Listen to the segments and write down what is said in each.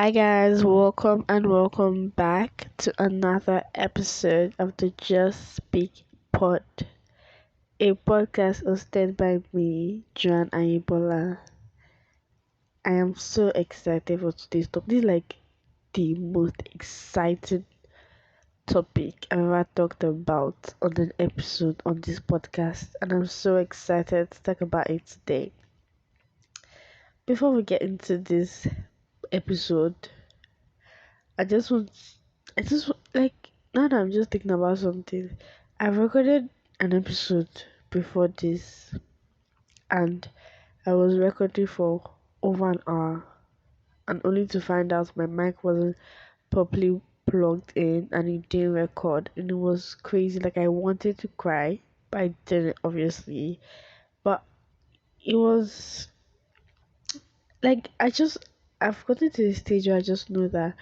Hi guys, welcome and welcome back to another episode of the Just Speak Pod, a podcast hosted by me, Joan Ayibola. I am so excited for today's topic. This is like the most exciting topic I've ever talked about on an episode on this podcast, and I'm so excited to talk about it today. Before we get into this episode, I just want, like, now that I'm just thinking about something, I recorded an episode before this, and I was recording for over an hour, and only to find out my mic wasn't properly plugged in and it didn't record, and it was crazy. Like, I wanted to cry, but I didn't, obviously. But it was like, I've gotten to the stage where I just know that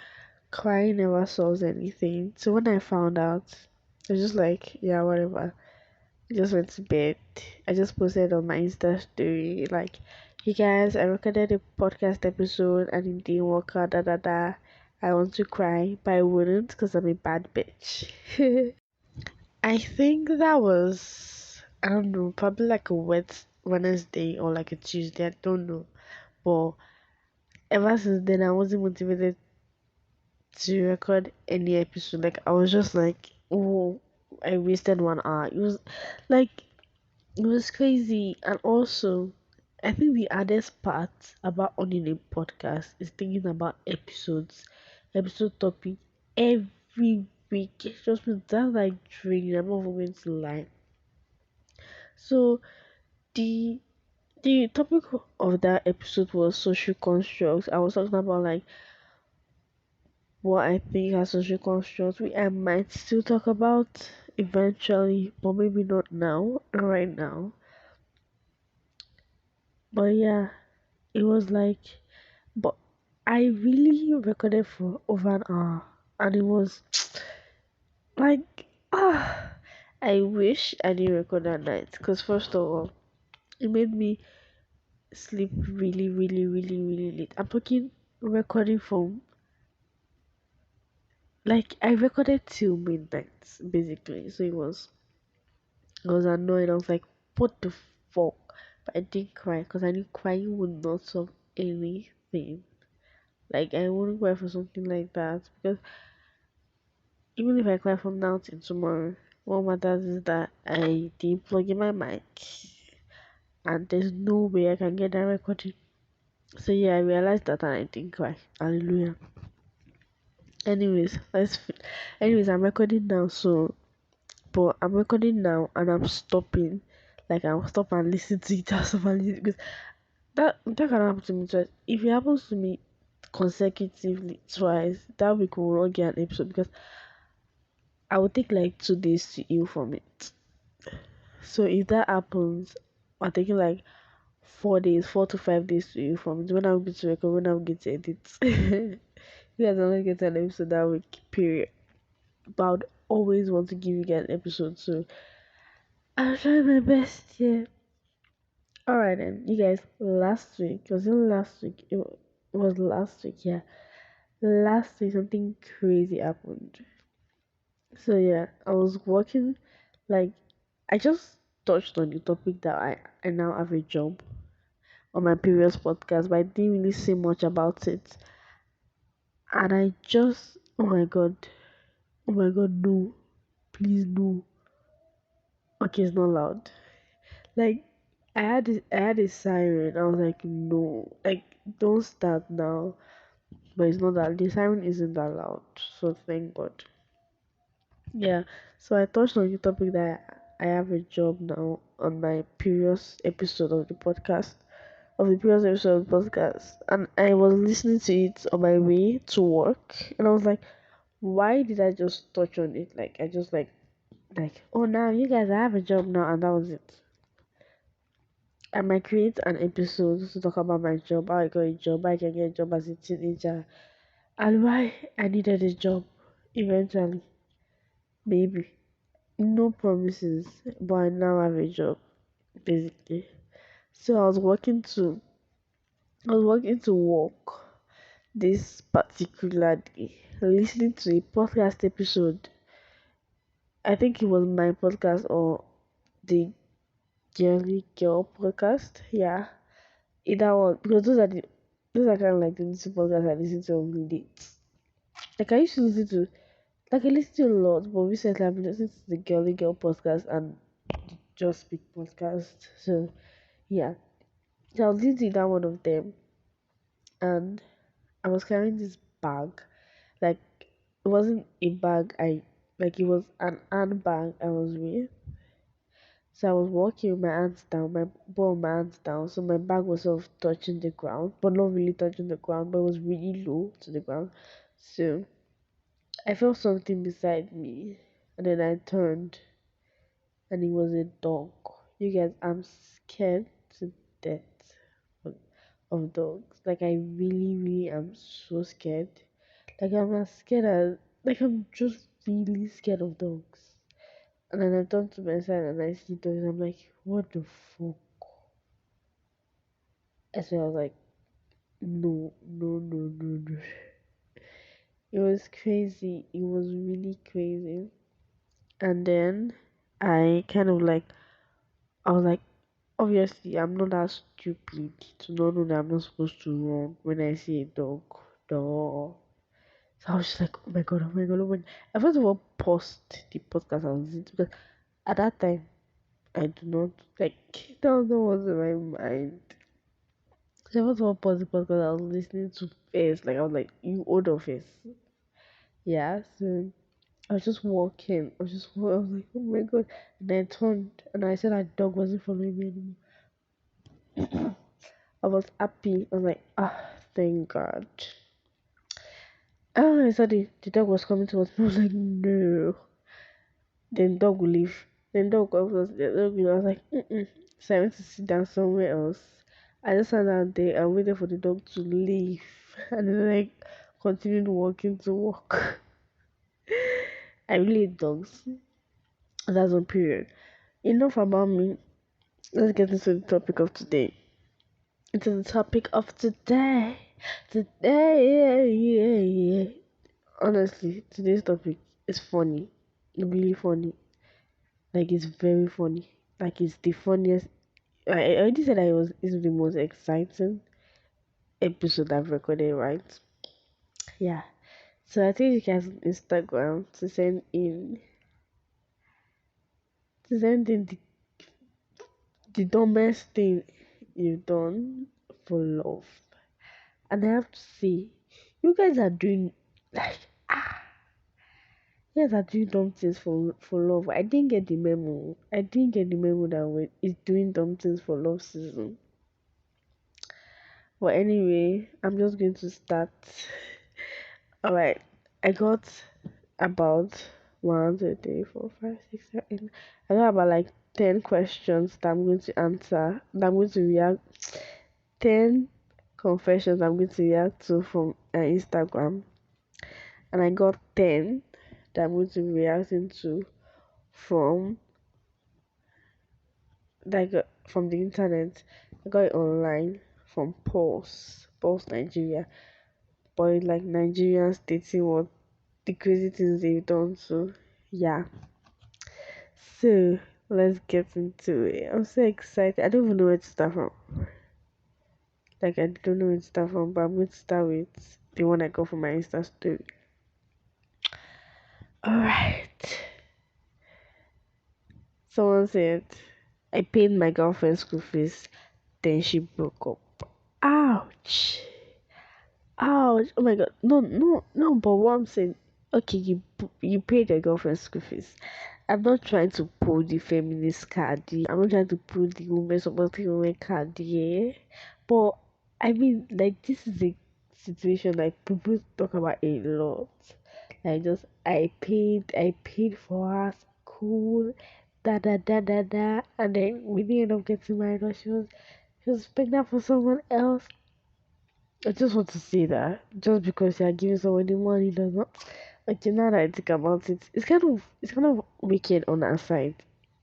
crying never solves anything. So when I found out, I was just like, yeah, whatever. I just went to bed. I just posted on my Insta story, like, you guys, I recorded a podcast episode and it didn't work out, da da da. I want to cry, but I wouldn't because I'm a bad bitch. I think that was, I don't know, probably like a Wednesday or like a Tuesday, I don't know. But ever since then, I wasn't motivated to record any episode. Like, I was just like, oh, I wasted 1 hour. Like it was crazy. And also, I think the hardest part about owning a podcast is thinking about episode topic every week. Just me, that's like draining. I'm not even going to lie. So the the topic of that episode was social constructs. I was talking about like what I think are social constructs we I might still talk about eventually, but maybe not now, right now. But yeah, it was like, but I really recorded for over an hour, and it was like, I wish I didn't record that night, because first of all, it made me sleep really, really, really, really late. I'm talking recording from, like, I recorded till midnight, basically, so I was annoyed. I was like, what the fuck? But I didn't cry because I knew crying would not solve anything. Like, I wouldn't cry for something like that because even if I cry from now till tomorrow, what matters is that I didn't plug in my mic and there's no way I can get that recording. So, yeah, I realized that and I didn't cry. Hallelujah. Anyways, I'm recording now, so but I'm recording now and I'm stopping. Like, I'll stop and listen to it. I'll stop and listen because that can happen to me twice. If it happens to me consecutively twice, that week will not get an episode because I will take like 2 days to heal from it. So if that happens, I'm taking like 4 days, 4 to 5 days to heal from it. When I'm going to record, when I'm going to edit. You guys only get an episode that week, period. But I would always want to give you guys an episode, so I'll try my best, yeah. Alright then, you guys, last week, was it last week? It was last week, yeah. Last week, something crazy happened. So, yeah, I was working, like, I just touched on the topic that I now have a job on my previous podcast, but I didn't really say much about it. And I just, oh my god, no, please, no. Okay, it's not loud. Like, I had a siren. I was like, no, like, don't start now. But it's not that the siren isn't that loud, so thank God. Yeah, so I touched on the topic that I have a job now on my previous episode of the podcast, and I was listening to it on my way to work, and I was like, why did I just touch on it? Like, I just like, oh, now you guys, I have a job now, and that was it. I might create an episode to talk about my job, how I got a job, how I can get a job as a teenager, and why I needed a job eventually. Maybe. No promises, but I now have a job, basically. So I was working to work. this particular day, listening to a podcast episode. I think it was my podcast or the Girly Girl podcast. Yeah, either one because those are kind of like the two podcasts I listen to on dates. Like I used to listen to I listen to a lot, but recently I've been listening to the Girly Girl podcast and the Just Speak podcast. So yeah, so I was listening to that one of them, and I was carrying this bag. Like it wasn't a bag. It was an handbag I was with. So I was walking with my hands down, both my hands down. So my bag was sort of touching the ground, but not really touching the ground, but it was really low to the ground. So I felt something beside me, and then I turned, and it was a dog. You guys, I'm scared to death of, of dogs. Like I really, really am so scared. Like I'm as scared as I'm just really scared of dogs. And then I turn to my side and I see dogs. I'm like, what the fuck? And so I was like, no, no, no, no, no. It was crazy. It was really crazy. And then I kind of like, I was like, obviously, I'm not that stupid to not know that I'm not supposed to run when I see a dog. Dog. So I was just like, oh my god, oh my god, oh my god. I first of all paused the podcast I was listening to because at that time I do not like that was not what's in my mind. So I first of all paused the podcast I was listening to first. Like I was like, you hold on first. Yeah, so I was just walking. I was like, oh my god. And then I turned and I said that dog wasn't following me anymore. I was happy. I was like, thank God. I saw the dog was coming towards me. I was like, no. Then dog will leave. Then dog was the dog, I was like, mm-mm. So I went to sit down somewhere else. I just sat down there and waited for the dog to leave. And then I continued walking to walk. I really hate dogs. That's one period. Enough about me. Let's get into the topic of today. Into the topic of today. Today, yeah. Honestly, today's topic is funny. Really funny. Like it's very funny. Like it's the funniest. I already said that it's the most exciting episode I've recorded, right? Yeah. So I think you guys on Instagram to send in the dumbest thing you've done for love. And I have to say, you guys are doing like you guys are doing dumb things for love. I didn't get the memo. I didn't get the memo that it's doing dumb things for love season. But anyway, I'm just going to start. Alright, I got about 1, 2, 3, 4, 5, 6, 7, 8. I got about like 10 questions that I'm going to answer. That I'm going to react. 10 confessions I'm going to react to from Instagram. And I got 10 that I'm going to be reacting to from from the internet. I got it online from Pulse Nigeria. But it's like Nigerians stating what the crazy things they've done. So yeah. So let's get into it. I'm so excited. I don't even know where to start from. Like I don't know where to start from, but I'm going to start with the one I got from my Insta story. Alright. Someone said I paid my girlfriend's school fees, then she broke up. Ouch. Ouch. Oh my god. No, no, no, but what I'm saying, okay, you paid your girlfriend's school fees. I'm not trying to pull the feminist card here. I'm not trying to pull the women supporting women card here. But I mean, like, this is a situation like people talk about a lot. Like, just I paid for her school, da da da da da, and then we didn't end up getting married. Or she was pregnant for someone else. I just want to say that just because you are giving someone the money does not. Okay, now that I think about it, it's kind of wicked on our side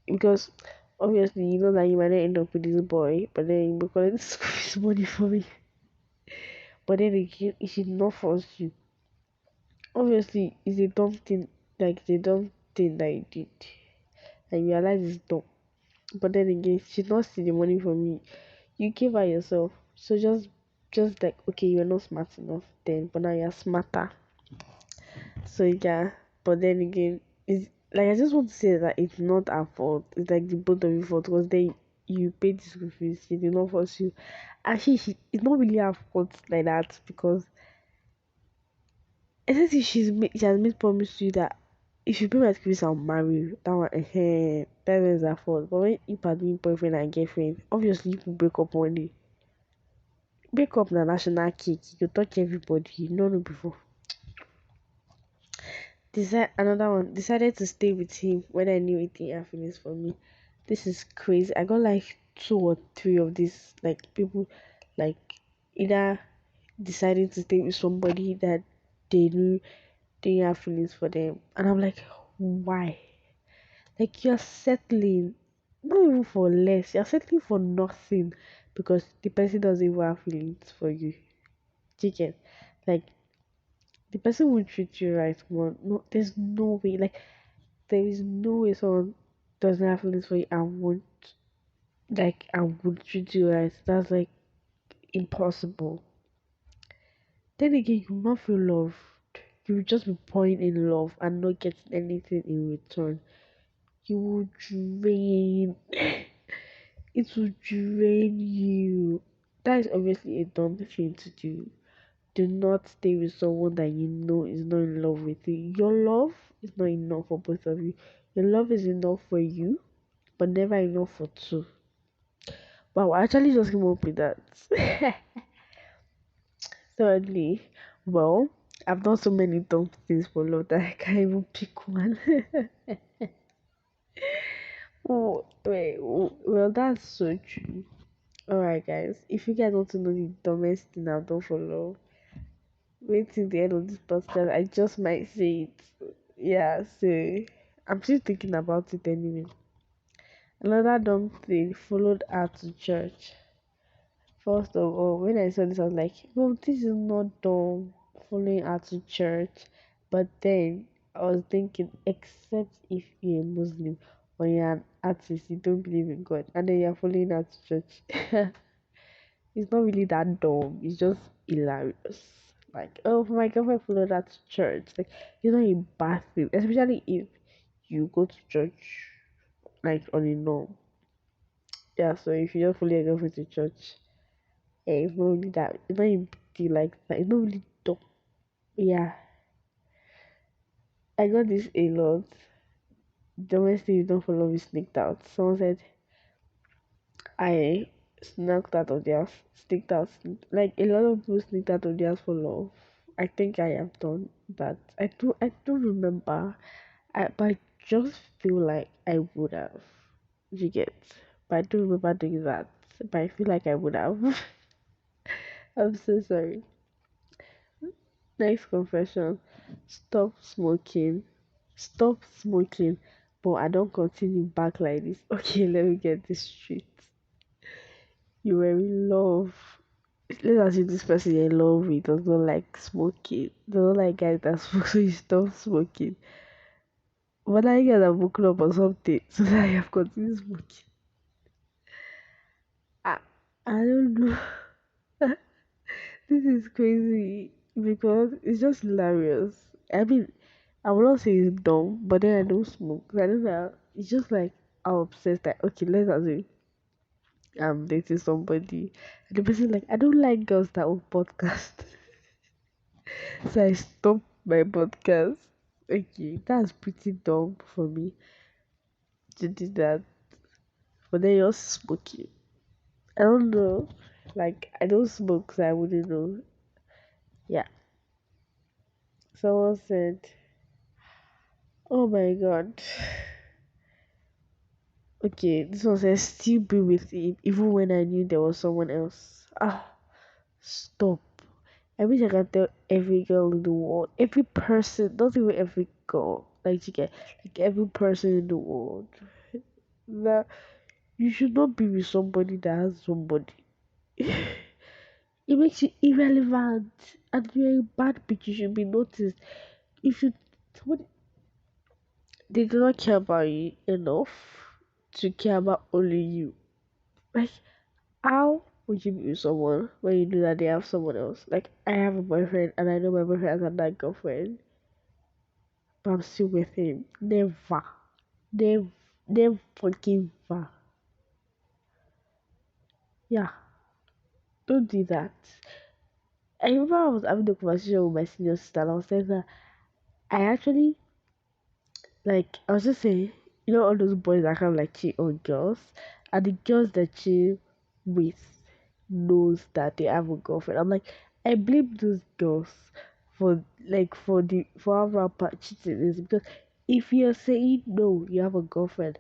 because obviously you know that you might not end up with this boy, but then you will collect school fees money for me. But then again, it should not force you. Obviously, it's a dumb thing, like the dumb thing that you did. And you realize it's dumb. But then again, she should not see the money from you. You gave her yourself. So just like okay, you're not smart enough then, but now you're smarter. So yeah, but then again, it's like I just want to say that it's not our fault. It's like the both of your fault because then you paid the school fees. She did not force you. Actually, it's not really our fault like that because essentially she has made promise to you that if you pay my school fees, I'll marry you. That one, that is her fault. But when you are doing boyfriend and girlfriend, obviously you will break up one day. Break up na national cake. You touch everybody. You know before. Another one decided to stay with him when I knew it didn't have feelings for me. This is crazy. I got like two or three of these like people like either deciding to stay with somebody that they knew didn't have feelings for them, and I'm like, why? Like you're settling, not even for less. You're settling for nothing because the person doesn't even have feelings for you. Chicken, like the person will treat you right. Well, no, there's no way. Like there is no way someone doesn't have feelings for you and won't and would treat you right. That's like impossible. Then again, you will not feel loved. You will just be pouring in love and not getting anything in return. You will drain. It will drain you. That is obviously a dumb thing to do. Do not stay with someone that you know is not in love with you. Your love is not enough for both of you. Your love is enough for you, but never enough for two. Wow, I actually just came up with that. Thirdly, well, I've done so many dumb things for love that I can't even pick one. Oh, wait, well, that's so true. Alright, guys, if you guys want to know the dumbest thing I've done for love, wait till the end of this podcast. I just might say it. Yeah, so I'm still thinking about it anyway. Another dumb thing followed her to church. First of all, when I saw this, I was like, well, this is not dumb following her to church. But then I was thinking, except if you're a Muslim or you're an artist, you don't believe in God, and then you're following her to church. It's not really that dumb, it's just hilarious. Like, oh, my girlfriend followed her to church. Like, it's not a bad thing, especially if you go to church like on a norm. Yeah, so if you just follow your girlfriend to church, it's not really that. It's not a big deal like that. It's not really dumb. Yeah, I got this a lot. The worst thing you don't follow is sneaked out. Someone said I snuck out of theirs, sneaked out. Like a lot of people sneaked out of theirs for love. I think I have done that. I don't remember. But I just feel like I would have. You get? But I don't remember doing that. But I feel like I would have. I'm so sorry. Next confession. Stop smoking. Stop smoking. But I don't continue back like this. Okay, let me get this straight. You were in love. Let's assume this person you're in love with does not like smoking. Does not like guys that smoke, so you stop smoking. But I get a book club or something, so that I have continued smoking. I, I don't know. This is crazy because it's just hilarious. I mean, I will not say it's dumb, but then I don't smoke. I don't know. It's just like I'm obsessed. Like, okay, let's assume I'm dating somebody, and the person like, I don't like girls that will podcast, so I stop my podcast. Okay, that's pretty dumb for me to do that. But then you're smoking. I don't know. Like I don't smoke, so I wouldn't know. Yeah. Someone said, "Oh my god." Okay, this one says, "Still be with him, even when I knew there was someone else." Ah, stop. I wish I could tell every girl in the world, every person, not even every girl, like you get, like every person in the world, that you should not be with somebody that has somebody. It makes you irrelevant, and you're a bad bitch. You should be noticed. If you someone they do not care about you enough to care about only you. Like, how would you be with someone when you know that they have someone else? Like, I have a boyfriend and I know my boyfriend has another girlfriend, but I'm still with him. Never. Never. Never fucking ever. Yeah, don't do that. I remember I was having a conversation with my senior sister and I was saying that I actually, like, I was just saying, all those boys that kind of like cheat on girls, and the girls that cheat with knows that they have a girlfriend. I'm like, I blame those girls for how rampant cheating is, because if you're saying no, you have a girlfriend,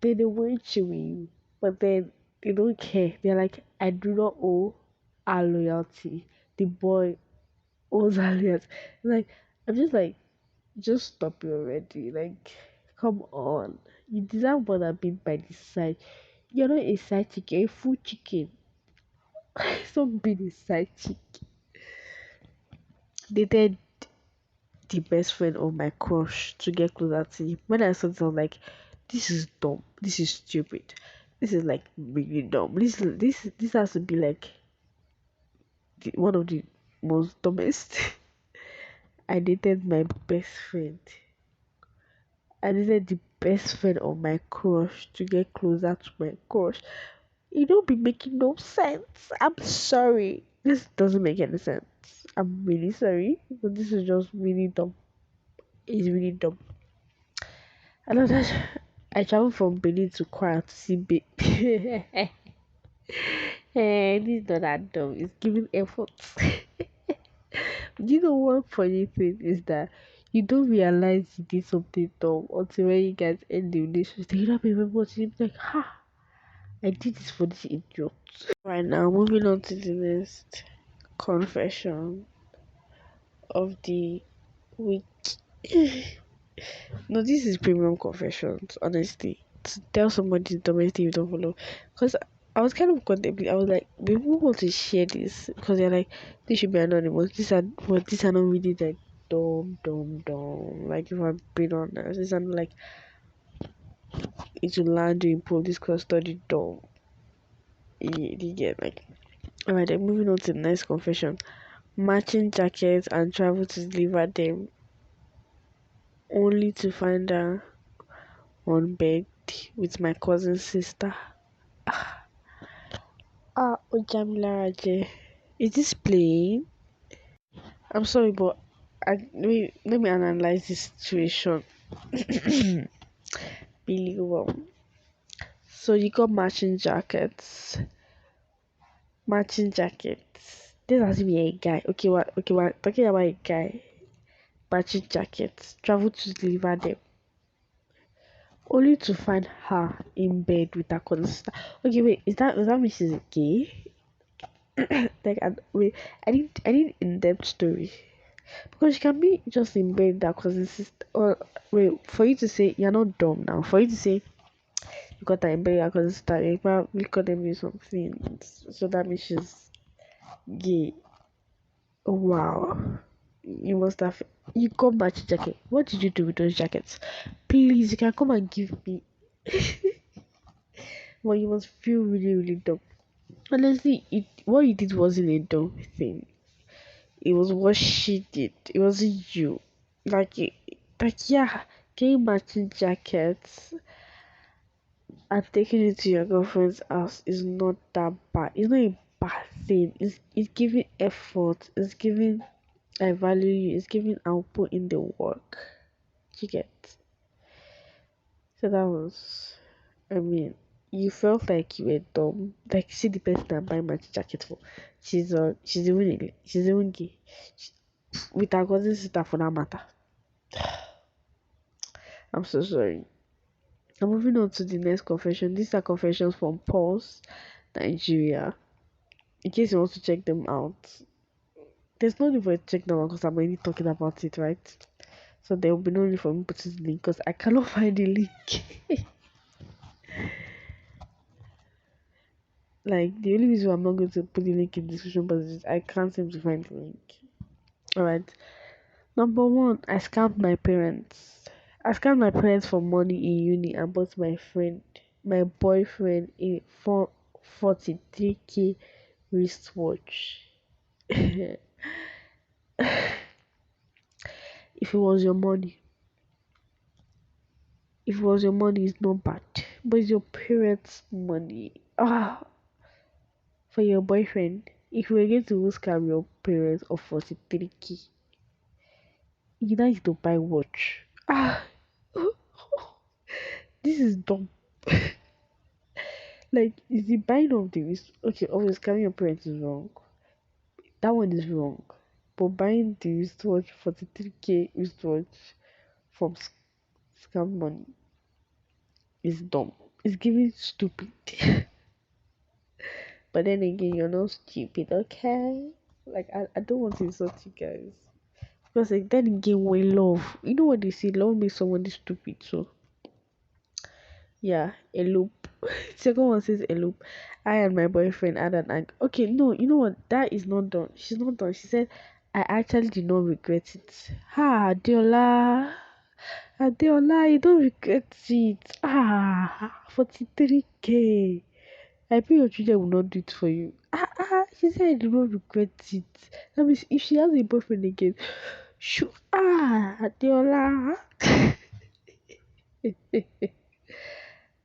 then they won't cheat with you, but then they don't care. They're like, I do not owe our loyalty. The boy owes our loyalty. Like, I'm just like, just stop it already. Like, come on. You deserve more than being by the side. You're not a side chick, you're a full chicken. Stop being a side chick. Dated the best friend of my crush to get closer to him. When I saw this, I was like, this is dumb. This is stupid. This is like really dumb. This has to be like one of the most dumbest. I dated my best friend. I needed the best friend of my crush to get closer to my crush. You don't be making no sense. I'm sorry. This doesn't make any sense. I'm really sorry, but this is just really dumb. It's really dumb. I know that I traveled from Benin to Kwara to see Hey, this is not that dumb. It's giving effort. You know one funny thing is that you don't realize you did something dumb until when you guys end the relationship. You don't remember what you like, ha, I did this for this idiot. Right now, moving on to the next confession of the week. No, this is premium confessions, honestly. To tell somebody the dumbest thing you don't follow. Because I was kind of contemplating, I was like, people want to share this because they're like, this should be anonymous. These are not really like dumb. Like, if I'm being honest, these are not like into land in police custody dumb. You get like, alright, then moving on to the next confession. Matching jackets and travel to deliver them only to find her on bed with my cousin's sister. Ojamilaraje. Is this playing? I'm sorry, but let me analyze this situation. Believable. So you got matching jackets. Matching jackets. This has to be a guy. Okay, what? Okay, what? Talking about a guy. Matching jackets. Travel to deliver them only to find her in bed with her cousin sister. Okay, wait, does that mean she's gay? Like, wait, I need in-depth story because she can be just in bed with her cousin sister. Or wait, for you to say you're not dumb now. For you to say you got her in bed with her cousin sister, you probably could them do something. So that means she's gay. Oh, wow. You must have. You got match jacket. What did you do with those jackets? Please, you can come and give me. Well, you must feel really, really dumb. Honestly, what you did wasn't a dumb thing. It was what she did. It wasn't you. Like, yeah, getting matching jackets and taking it to your girlfriend's house is not that bad. It's not a bad thing. It's giving effort. It's giving I value you. It's giving I'll put in the work. You get. So that was. I mean, you felt like you were dumb. Like, see the person that buy my jacket for. She's even gay. With her cousin sister for that matter. I'm so sorry. I'm moving on to the next confession. These are confessions from Pulse, Nigeria. In case you want to check them out. There's no need for you to check them out because I'm already talking about it, right? So there will be no need for me to put the link because I cannot find the link. Like the only reason I'm not going to put the link in the description box is I can't seem to find the link. Alright. Number one, I scammed my parents. I scammed my parents for money in uni and bought my boyfriend, a 43k wristwatch. If it was your money, if it was your money, it's not bad. But it's your parents' money. For your boyfriend, if you were going to scam your parents of 43k, you need to buy watch. This is dumb. Like, is the buying of the wrist okay? Obviously, scamming your parents is wrong. That one is wrong. But buying the wristwatch 43k wristwatch from scam money is dumb. It's giving stupid. But then again, you're not stupid, okay? Like I don't want to insult you guys. Because like then again we love. You know what they say, love makes someone stupid, so yeah, a loop. Second one says a loop. I and my boyfriend had an okay, no, you know what? That is not done. She's not done. She said I actually did not regret it. Ha, Adiola. Adiola, you don't regret it. 43k. I pray your children will not do it for you. She said I do not regret it. That means if she has a boyfriend again, Adiola.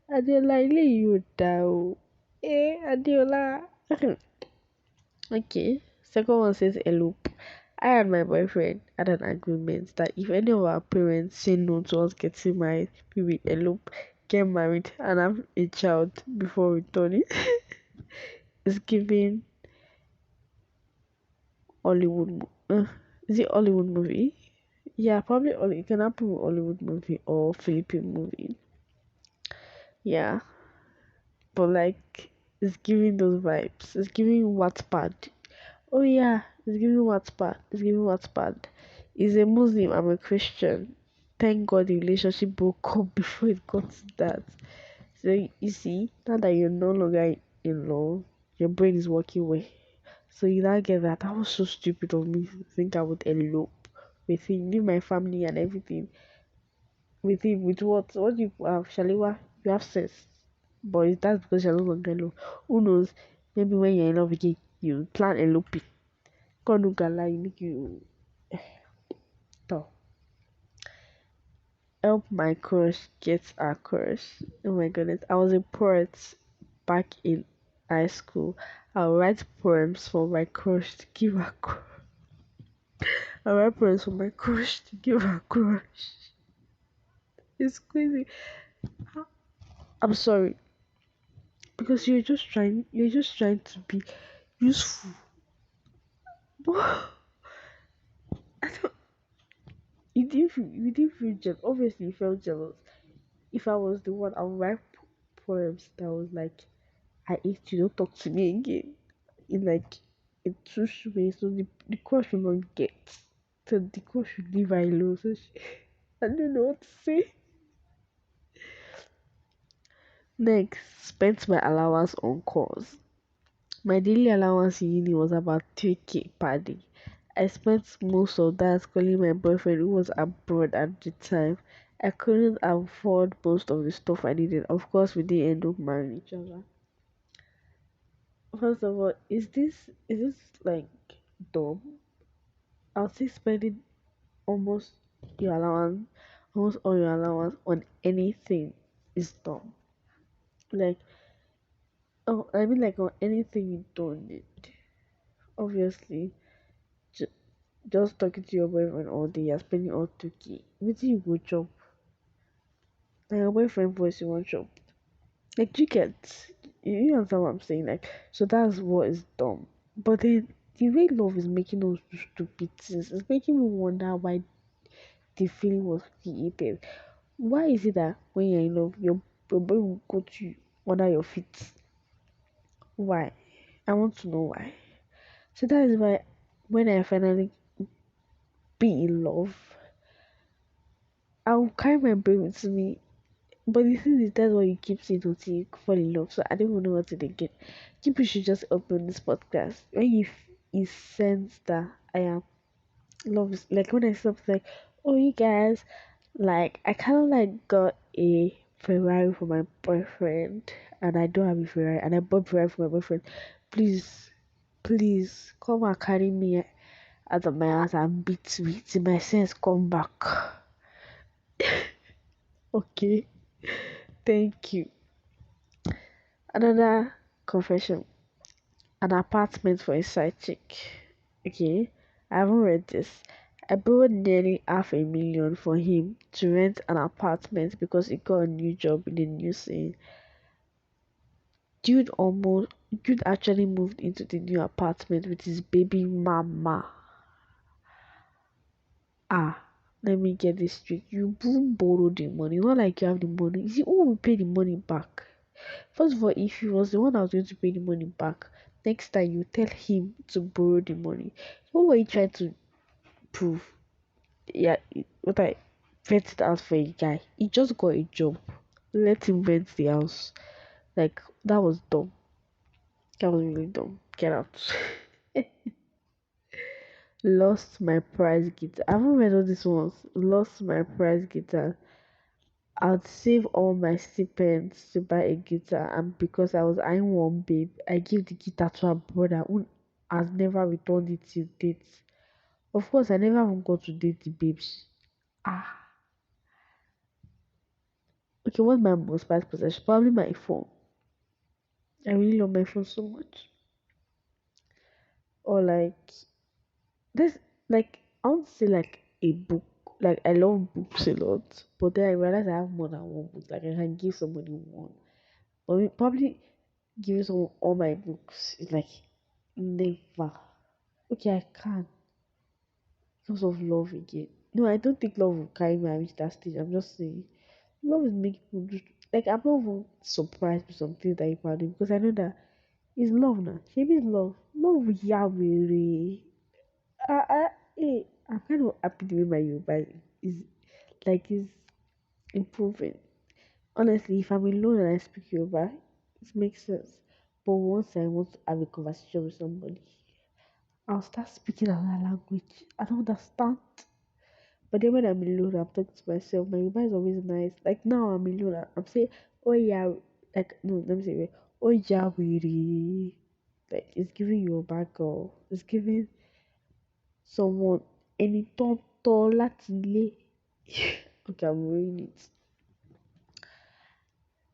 Adiola, ilé yìí ò dáa o. Adiola. Okay. Second one says elope. I and my boyfriend had an agreement that if any of our parents say no to us getting married, we will elope, get married, and have a child before returning. It's giving Hollywood. Is it Hollywood movie? Yeah, probably. It can happen with Hollywood movie or Philippine movie. Yeah, but like it's giving those vibes. It's giving Wattpad. Oh yeah, it's giving Wattpad. It's giving Wattpad. He's a Muslim. I'm a Christian. Thank God the relationship broke up before it got to that. So you see, now that you're no longer in love, your brain is working well. So you now get that. That was so stupid of me to think I would elope with him, leave my family and everything with him. With what? What do you have, Shaliwa? You have sex. But that's because you're no longer in love. Who knows? Maybe when you're in love again, you plan eloping. Konu gala, you make you talk. Help my crush get a crush. Oh my goodness. I was a poet back in high school. I'll write poems for my crush to give her crush. I'll write poems for my crush to give her crush. It's crazy. I'm sorry. Because you're just trying to be useful. I don't, you didn't feel jealous. Obviously, you felt jealous. If I was the one, I would write poems that was like, I hate you, don't talk to me again. In like, in two ways, so the crush will not get. So the crush should leave her alone. So I don't know what to say. Next, spent my allowance on calls. My daily allowance in uni was about 3k per day. I spent most of that calling my boyfriend who was abroad at the time. I couldn't afford most of the stuff I needed. Of course, we didn't end up marrying each other. First of all, is this like dumb? I'll say spending almost your allowance, almost all your allowance on anything is dumb. Like, oh, I mean, like on anything you don't need. Obviously, ju- just talking to your boyfriend all day, you're spending all 2k. What you go chop? Like your boyfriend voice you want chop. Like you get, you understand what I'm saying? Like, so that's what is dumb. But then the way love is making us do stupid things, it's making me wonder why the feeling was created. Why is it that when you're in love, your boy will go to you under your feet? Why? I want to know why. So that is why when I finally be in love, I'll carry my brain with me But the thing is, that's what you keep saying until you fall in love. So I don't even know what to do again. People should just open this podcast when you sense that I am love is like when I stop like, oh you guys, like I kind of like got a Ferrari for my boyfriend, and I don't have a Ferrari, and I bought Ferrari for my boyfriend. Please, please come and carry me out of my house and beat me till my sense come back. Okay, thank you. Another confession: an apartment for a side chick. Okay, I haven't read this. I borrowed nearly 500,000 for him to rent an apartment because he got a new job in a new city. Dude actually moved into the new apartment with his baby mama. Ah, let me get this straight. You won't borrow the money. Not like you have the money. You see, who will pay the money back? First of all, if he was the one that was going to pay the money back, next time you tell him to borrow the money. What were you trying to prove? Yeah, what I rented out for a guy. He just got a job. Let him rent the house. Like that was dumb. That was really dumb. Get out. Lost my prize guitar. I haven't read all these ones. Lost my prize guitar. I'd save all my stipends to buy a guitar, and because I was eyeing one babe, I gave the guitar to her brother who has never returned it till date. Of course, I never even got to date the babes. Ah, okay, what's my most prized possession? Probably my phone. I really love my phone so much. Or like this, like I want to say like a book. Like I love books a lot, but then I realize I have more than one book. Like I can give somebody one, but probably giving someone all my books is like never. Okay, I can because of love again. No, I don't think love will carry me and reach that stage. I'm just saying love is making people do like I'm not even surprised with something that you can do because I know that it's love now. Maybe it's love. Love Yahweh. I'm kind of happy the way my Yoruba is improving. Honestly, if I'm alone and I speak Yoruba, it makes sense. But once I want to have a conversation with somebody, I'll start speaking another language. I don't understand. But then when I'm alone, I'm talking to myself. My Yoruba is always nice. Like now I'm alone, I'm saying, oh yeah, like no, let me say, oh yeah, really. Like it's giving you a back girl. It's giving someone ẹni tó ń tọ́ láti ilé. Okay, I'm ruining it.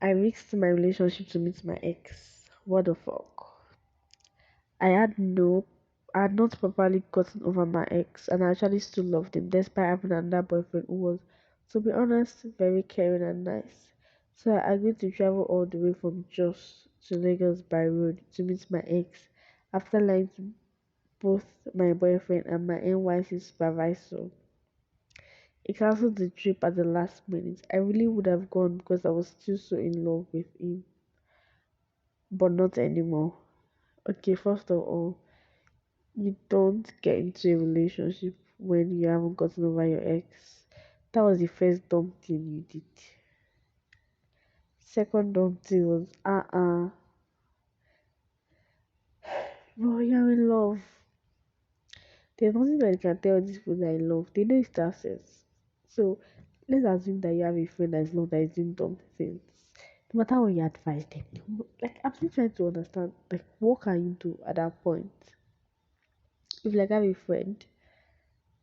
I risked my relationship to meet my ex. What the fuck? I had no, I had not properly gotten over my ex, and I actually still loved him despite having another boyfriend who was, to be honest, very caring and nice. So I agreed to travel all the way from Jos to Lagos by road to meet my ex after lying to both my boyfriend and my NYC supervisor. He cancelled the trip at the last minute. I really would have gone because I was still so in love with him, but not anymore. Okay, first of all, you don't get into a relationship when you haven't gotten over your ex. That was the first dumb thing you did. Second dumb thing was bro, you're in love. There's nothing that you can tell these people that I love. They know it's that sense. So let's assume that you have a friend that is love that is doing dumb things. No matter what you advise them, like I'm still trying to understand, like what can you do at that point? If like I have a friend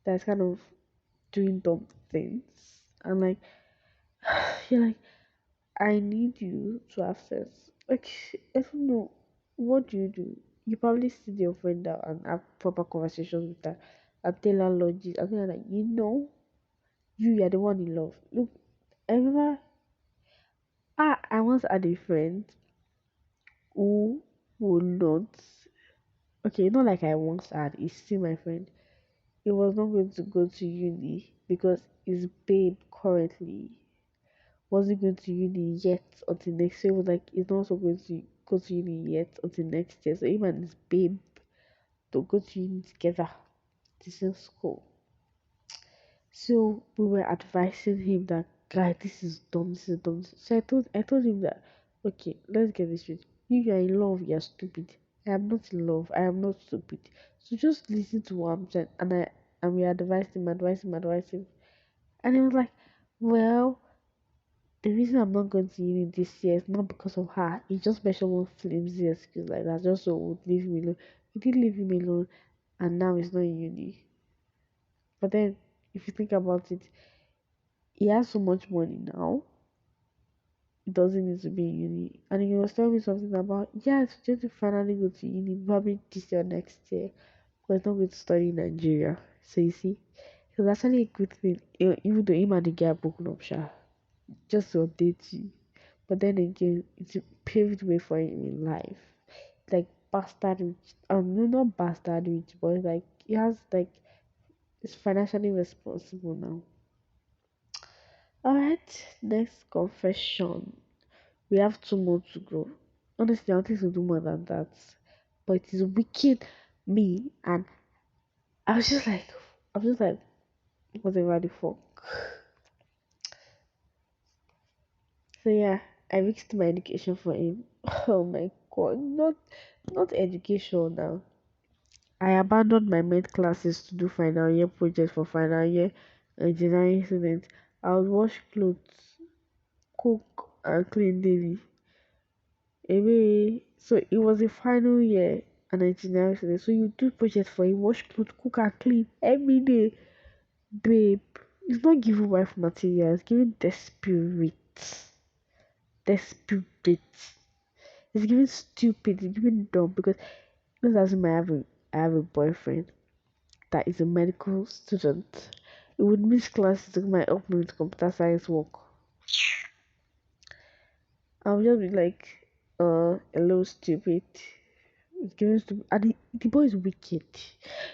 that's kind of doing dumb things, and like you're like, I need you to have sex. Like I don't know, what do? You probably sit your friend down and have proper conversations with her and tell her logic and tell her like, you're the one in love. Look, I remember I once had a friend who would not, okay, not like I once had, he's still my friend. He was not going to go to uni because his babe currently wasn't going to uni yet until next year. He was like, he's not also going to go to uni yet until next year. So him and his babe to go to uni together, the same school. So we were advising him that guy, this is dumb, this is dumb. So I told him that, okay, let's get this straight. You are in love, you're stupid. I am not in love, I am not stupid. So just listen to what I'm saying. And we advised him. And he was like, well, the reason I'm not going to uni this year is not because of her. He just mentioned one flimsy excuse like that, just so would leave me alone. He did leave him alone, and now he's not in uni. But then, if you think about it, he has so much money now. He doesn't need to be in uni. And he was telling me something about, yeah, it's just to finally go to uni, probably this year or next year. But he's not going to study in Nigeria. So you see, it was actually a good thing, even though him and the guy broken up, sha, just to update you. But then again, it's paved way for him in life. Like bastard rich. No, not bastard rich, but like he has like he's financially responsible now. Alright, next confession. We have 2 more to go. Honestly, I wanted to do more than that. But it is wicked me and I was just like whatever the fuck. So yeah, I risked my education for him. Oh my god, not education now. I abandoned my math classes to do final year projects for final year engineering students. I would wash clothes, cook, and clean daily. So it was a final year an engineering student. So you do projects for him, wash clothes, cook, and clean every day. Babe, it's not giving wife material, it's giving desperate. Desperate. It's giving stupid, it's giving dumb because let's assume I have a boyfriend that is a medical student. It would miss classes to my help me with computer science work. I'll just be like, a little stupid. It's giving stupid. And the boy is wicked.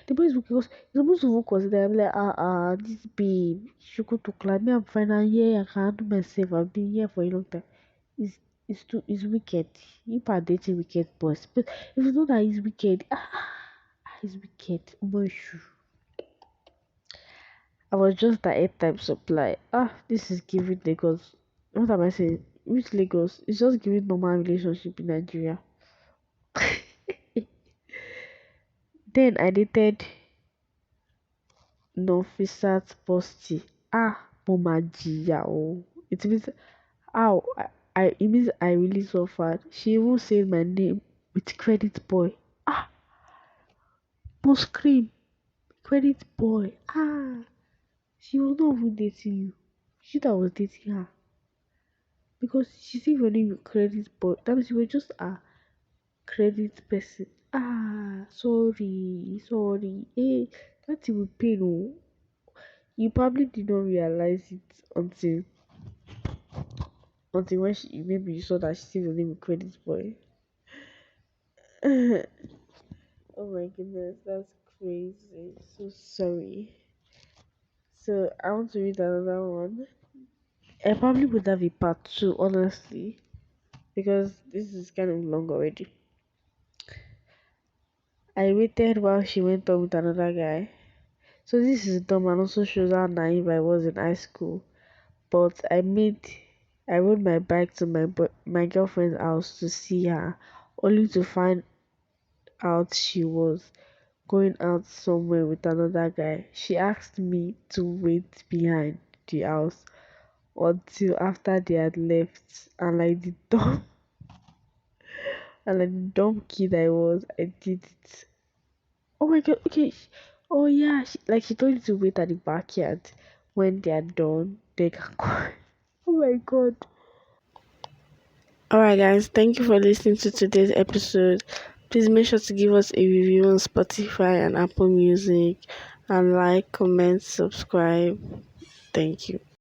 The boy is wicked because he's supposed to work consider. I'm like, this babe, she go to class. Me, I'm final year. I can't do myself. I've been here for a long time. It's wicked. You are dating wicked boys. But if you know that he's wicked, he's wicked. Boy, I was just at 8 times supply. This is giving Lagos. What am I saying? Which Lagos? It's just giving normal relationship in Nigeria. Then I dated Nofisat Posti. Mama Gia. Oh. It means how it means I really suffered. She even said my name with credit boy. Must scream. Credit boy. She was not even dating you. She that was dating her. Because she said your name with credit boy. That means you were just a credit person. Sorry. Hey, that will pain. Oh. You probably did not realize it until when maybe you saw that she said your name with credit boy. Oh my goodness, that's crazy. So sorry. So I want to read another one. I probably would have a part two, honestly, because this is kind of long already. I waited while she went on with another guy. So this is dumb and also shows how naive I was in high school. But I rode my bike to my girlfriend's house to see her, only to find out she was going out somewhere with another guy. She asked me to wait behind the house until after they had left, and like the dumb kid I was, I did it. Oh my god, okay. Oh yeah, she told you to wait at the backyard. When they are done, they can go. Oh my god. Alright, guys, thank you for listening to today's episode. Please make sure to give us a review on Spotify and Apple Music, and like, comment, subscribe. Thank you.